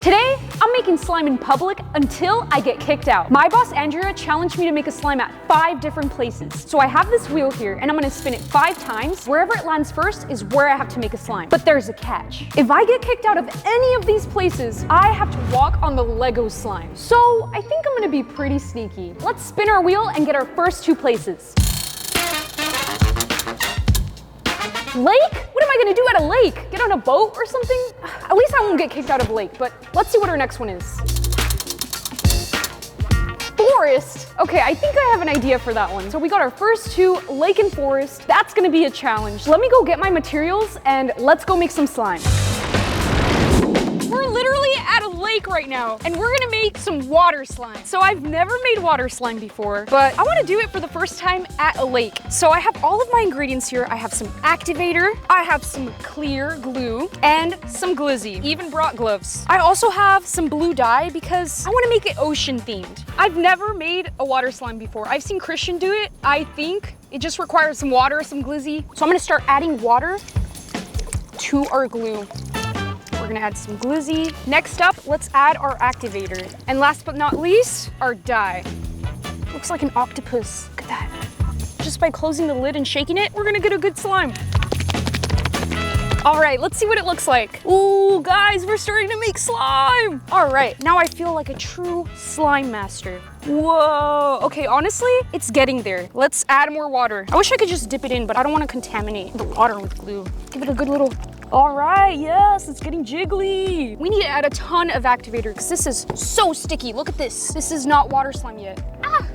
Today, I'm making slime in public until I get kicked out. My boss, Andrea, challenged me to make a slime at 5 different places. So I have this wheel here and I'm gonna spin it 5 times. Wherever it lands first is where I have to make a slime. But there's a catch. If I get kicked out of any of these places, I have to walk on the Lego slime. So I think I'm gonna be pretty sneaky. Let's spin our wheel and get our first 2 places. Lake? What am I gonna do at a lake? Get on a boat or something? At least I won't get kicked out of a lake, but let's see what our next one is. Forest. Okay, I think I have an idea for that one. So we got our first 2, lake and forest. That's gonna be a challenge. Let me go get my materials and let's go make some slime. We're literally at a lake right now and we're gonna make some water slime. So I've never made water slime before, but I wanna do it for the first time at a lake. So I have all of my ingredients here. I have some activator, I have some clear glue, and some glizzy. Even brought gloves. I also have some blue dye because I wanna make it ocean themed. I've never made a water slime before. I've seen Christian do it. I think it just requires some water, some glizzy. So I'm gonna start adding water to our glue. We're gonna add some glizzy. Next up, let's add our activator. And last but not least, our dye. Looks like an octopus. Look at that. Just by closing the lid and shaking it, we're gonna get a good slime. All right, let's see what it looks like. Ooh, guys, we're starting to make slime. All right, now I feel like a true slime master. Whoa, okay, honestly, it's getting there. Let's add more water. I wish I could just dip it in, but I don't wanna contaminate the water with glue. Give it a good little, all right, yes, it's getting jiggly. We need to add a ton of activator because this is so sticky. Look at this. This is not water slime yet.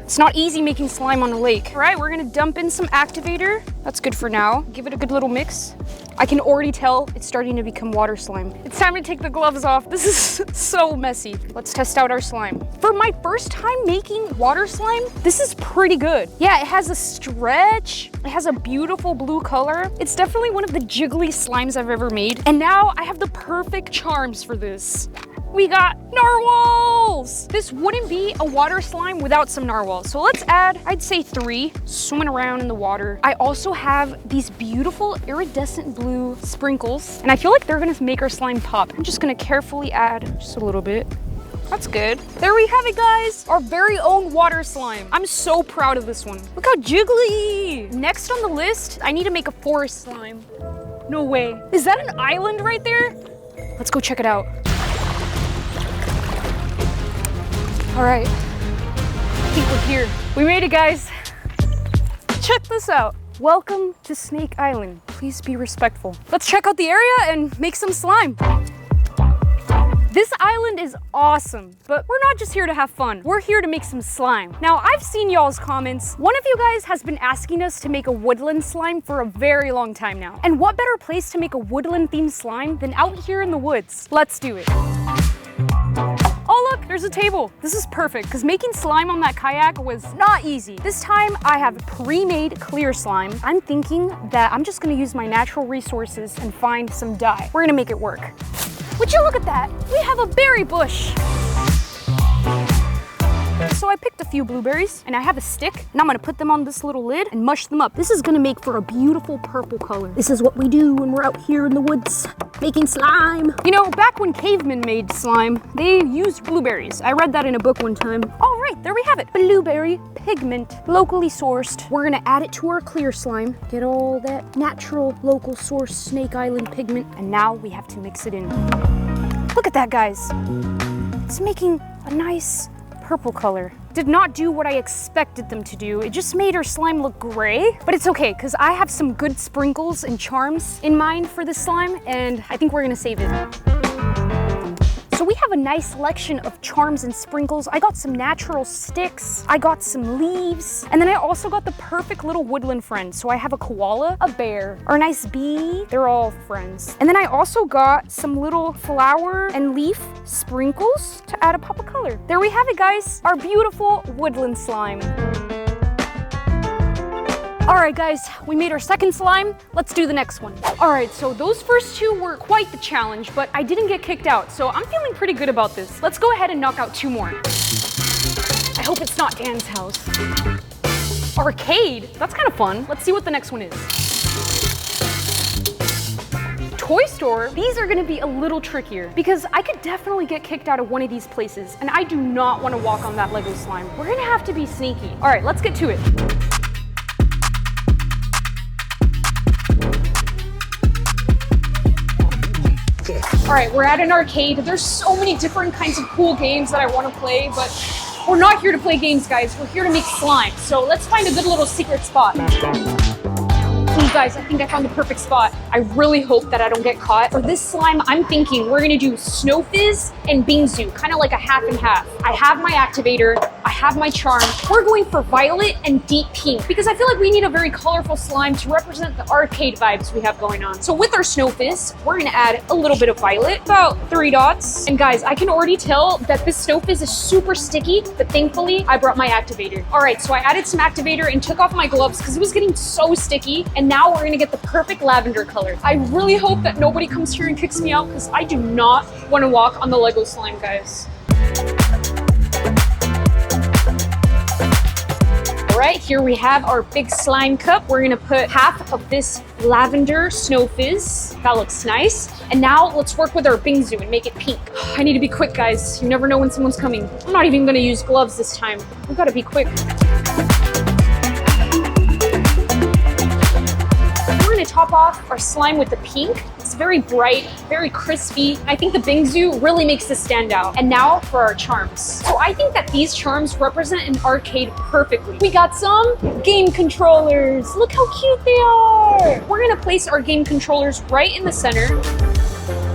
It's not easy making slime on a lake. All right, we're gonna dump in some activator. That's good for now. Give it a good little mix. I can already tell it's starting to become water slime. It's time to take the gloves off. This is so messy. Let's test out our slime. For my first time making water slime, this is pretty good. Yeah, it has a stretch. It has a beautiful blue color. It's definitely one of the jiggly slimes I've ever made. And now I have the perfect charms for this. We got narwhals! This wouldn't be a water slime without some narwhals. So let's add, I'd say 3, swimming around in the water. I also have these beautiful iridescent blue sprinkles, and I feel like they're gonna make our slime pop. I'm just gonna carefully add just a little bit. That's good. There we have it, guys. Our very own water slime. I'm so proud of this one. Look how jiggly. Next on the list, I need to make a forest slime. No way. Is that an island right there? Let's go check it out. All right, I think we're here. We made it, guys. Check this out. Welcome to Snake Island. Please be respectful. Let's check out the area and make some slime. This island is awesome, but we're not just here to have fun. We're here to make some slime. Now, I've seen y'all's comments. One of you guys has been asking us to make a woodland slime for a very long time now. And what better place to make a woodland themed slime than out here in the woods? Let's do it. Oh look, there's a table. This is perfect because making slime on that kayak was not easy. This time I have pre-made clear slime. I'm thinking that I'm just gonna use my natural resources and find some dye. We're gonna make it work. Would you look at that? We have a berry bush. So I picked a few blueberries and I have a stick and I'm gonna put them on this little lid and mush them up. This is gonna make for a beautiful purple color. This is what we do when we're out here in the woods making slime. You know, back when cavemen made slime, they used blueberries. I read that in a book one time. All right, there we have it. Blueberry pigment, locally sourced. We're gonna add it to our clear slime. Get all that natural, local source Snake Island pigment. And now we have to mix it in. Look at that, guys. It's making a nice purple color. Did not do what I expected them to do. It just made our slime look gray, but it's okay because I have some good sprinkles and charms in mind for this slime and I think we're gonna save it. So we have a nice selection of charms and sprinkles. I got some natural sticks, I got some leaves, and then I also got the perfect little woodland friend. So I have a koala, a bear, or a nice bee. They're all friends. And then I also got some little flower and leaf sprinkles to add a pop of color. There we have it, guys, our beautiful woodland slime. All right, guys, we made our second slime. Let's do the next one. All right, so those first 2 were quite the challenge, but I didn't get kicked out, so I'm feeling pretty good about this. Let's go ahead and knock out 2 more. I hope it's not Dan's house. Arcade? That's kind of fun. Let's see what the next one is. toy store, these are gonna be a little trickier because I could definitely get kicked out of one of these places and I do not wanna walk on that Lego slime. We're gonna have to be sneaky. All right, let's get to it. All right, we're at an arcade. There's so many different kinds of cool games that I wanna play, but we're not here to play games, guys. We're here to make slime. So let's find a good little secret spot. Ooh, guys, I think I found the perfect spot. I really hope that I don't get caught. For this slime, I'm thinking we're gonna do Snow Fizz and Bingsu, kind of like a half and half. I have my activator, I have my charm. We're going for violet and deep pink because I feel like we need a very colorful slime to represent the arcade vibes we have going on. So with our Snow Fizz, we're gonna add a little bit of violet, about 3 dots. And guys, I can already tell that this Snow Fizz is super sticky, but thankfully I brought my activator. All right, so I added some activator and took off my gloves because it was getting so sticky. And now we're gonna get the perfect lavender color. I really hope that nobody comes here and kicks me out because I do not want to walk on the Lego slime, guys. All right, here we have our big slime cup. We're gonna put half of this lavender Snow Fizz. That looks nice. And now let's work with our Bingsu and make it pink. I need to be quick, guys. You never know when someone's coming. I'm not even gonna use gloves this time. We gotta be quick. Top off our slime with the pink. It's very bright, very crispy. I think the Bingsu really makes this stand out. And now for our charms. So I think that these charms represent an arcade perfectly. We got some game controllers. Look how cute they are. We're gonna place our game controllers right in the center.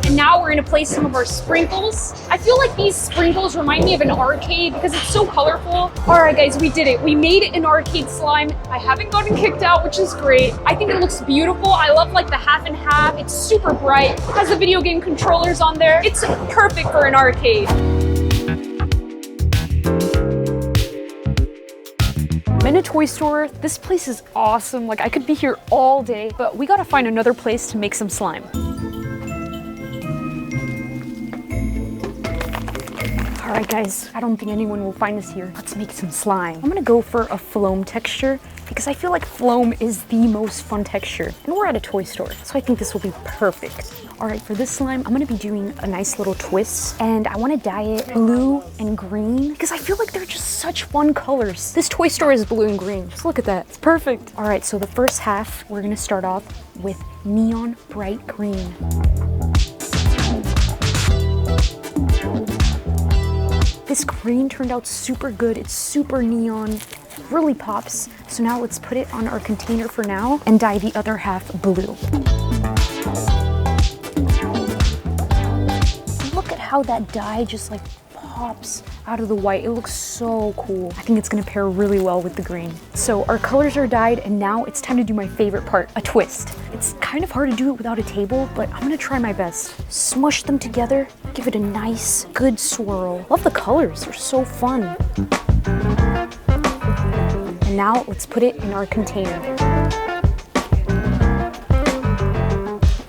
And now we're gonna place some of our sprinkles. I feel like these sprinkles remind me of an arcade because it's so colorful. All right, guys, we did it. We made an arcade slime. I haven't gotten kicked out, which is great. I think it looks beautiful. I love like the half and half. It's super bright. It has the video game controllers on there. It's perfect for an arcade. I'm in a toy store. This place is awesome. Like I could be here all day, but we gotta find another place to make some slime. All right, guys, I don't think anyone will find us here. Let's make some slime. I'm gonna go for a foam texture because I feel like foam is the most fun texture. And we're at a toy store, so I think this will be perfect. All right, for this slime, I'm gonna be doing a nice little twist and I wanna dye it blue and green because I feel like they're just such fun colors. This toy store is blue and green. Just look at that, it's perfect. All right, so the first half, we're gonna start off with neon bright green. This green turned out super good. It's super neon, really pops. So now let's put it on our container for now and dye the other half blue. Look at how that dye just like pops out of the white. It looks so cool. I think it's gonna pair really well with the green. So our colors are dyed and now it's time to do my favorite part, a twist. It's kind of hard to do it without a table, but I'm gonna try my best. Smush them together, give it a nice, good swirl. Love the colors, they're so fun. And now let's put it in our container.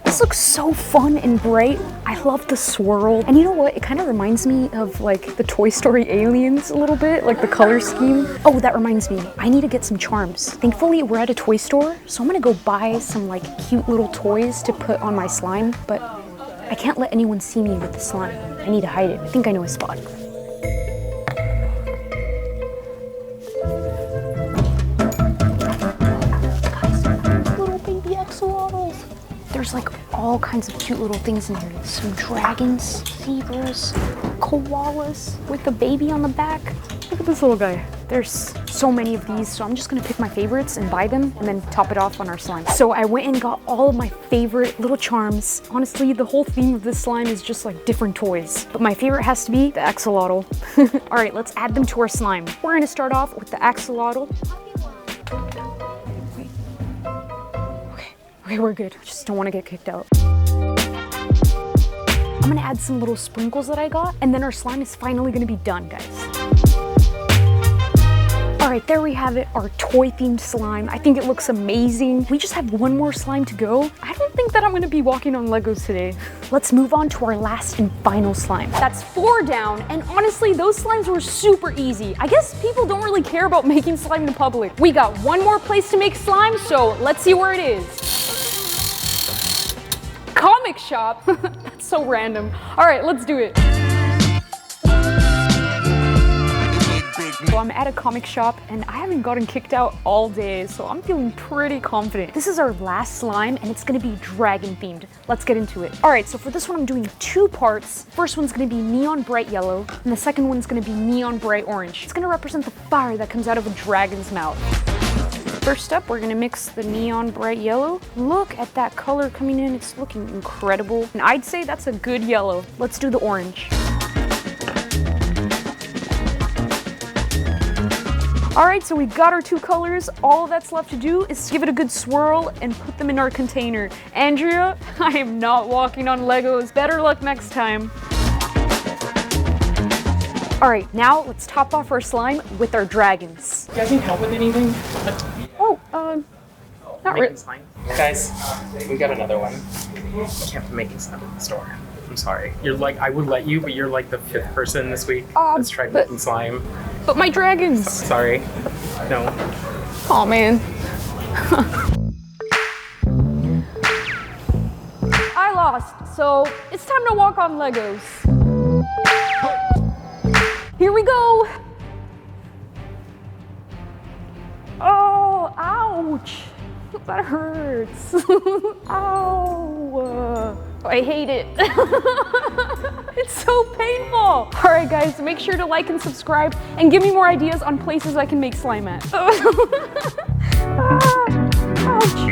This looks so fun and bright. I love the swirl. And you know what? It kind of reminds me of like the Toy Story aliens a little bit, like the color scheme. Oh, that reminds me. I need to get some charms. Thankfully, we're at a toy store, so I'm gonna go buy some like cute little toys to put on my slime, but I can't let anyone see me with the slime. I need to hide it. I think I know a spot. Guys, little baby axolotls. There's like all kinds of cute little things in here. Some dragons, zebras, koalas with a baby on the back. Look at this little guy. There's so many of these, so I'm just gonna pick my favorites and buy them and then top it off on our slime. So I went and got all of my favorite little charms. Honestly, the whole theme of this slime is just like different toys, but my favorite has to be the axolotl. All right, let's add them to our slime. We're gonna start off with the axolotl. Okay, we're good. I just don't want to get kicked out. I'm gonna add some little sprinkles that I got, and then our slime is finally gonna be done, guys. All right, there we have it, our toy-themed slime. I think it looks amazing. We just have one more slime to go. I don't think that I'm gonna be walking on Legos today. Let's move on to our last and final slime. That's 4 down, and honestly, those slimes were super easy. I guess people don't really care about making slime in public. We got one more place to make slime, so let's see where it is. comic shop? That's so random. All right, let's do it. So I'm at a comic shop and I haven't gotten kicked out all day, so I'm feeling pretty confident. This is our last slime and it's gonna be dragon themed. Let's get into it. All right, so for this one I'm doing 2 parts. First one's gonna be neon bright yellow and the second one's gonna be neon bright orange. It's gonna represent the fire that comes out of a dragon's mouth. First step, we're gonna mix the neon bright yellow. Look at that color coming in, it's looking incredible. And I'd say that's a good yellow. Let's do the orange. All right, so we've got our 2 colors. All that's left to do is give it a good swirl and put them in our container. Andrea, I am not walking on Legos. Better luck next time. All right, now let's top off our slime with our dragons. You guys need help with anything? Oh, not really. Guys, we got another one. You can't be making slime in the store. I'm sorry. You're like, I would let you, but you're like the 5th person this week that's tried making slime. But my dragons. Sorry. No. Oh man. I lost, so it's time to walk on Legos. Here we go. Oh, ouch. That hurts. Ow. I hate it. It's so painful. All right, guys, make sure to like and subscribe and give me more ideas on places I can make slime at. Ouch.